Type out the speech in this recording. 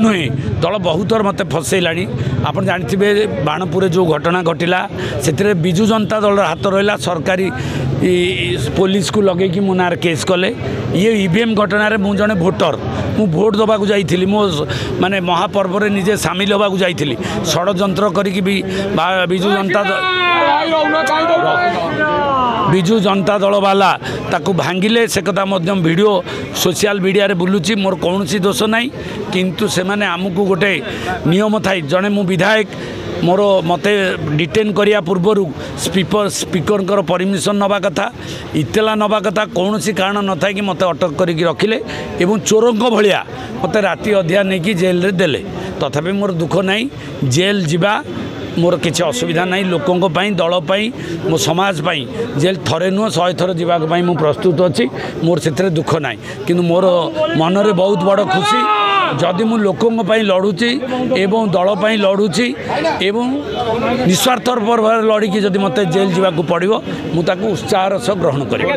नुहे दल बहुत थर मत फसैला आप जानते बाणपुर जो घटना घटला से विजु जनता दल हाथ रहा सरकारी पुलिस को लगे मो ना केस कले ये ईवीएम घटन मु जड़े भोटर मु भोट दबाक जाइली मो माने महापर्व निजे सामिल होगा जाइली षड्यंत्र करी विजु जनता दल वाला ताकू भांगिले से कथा वीडियो सोशल मीडिया रे बुलूची मोर कौन दोष ना किंतु से माने आमको गोटे नियम थाई जड़े मु विधायक मोर मते डिटेन करिया पूर्वर स्पीकर परमिशन नवा कथा इतला नवा कथा कौन कारण न था कि मते अटक करके रखिले एवं चोरंक भलिया मते राति अध्या नहीं कि जेल रे देले तथापि मोर दुख नहीं जेल जीवा मोर किसी असुविधा नहीं लोकों दल मो समाज जेल थरे नुह 100 थर जावाक मु प्रस्तुत अच्छी मोर से दुख ना कि मोर मन में बहुत बड़ खुशी जदि मु लोकों लड़ुची एवं दल लड़ुची एवं निस्वार्थ भाव लड़की जदि मत जेल जावाक पड़ो मुझे उत्साह सह ग्रहण करी।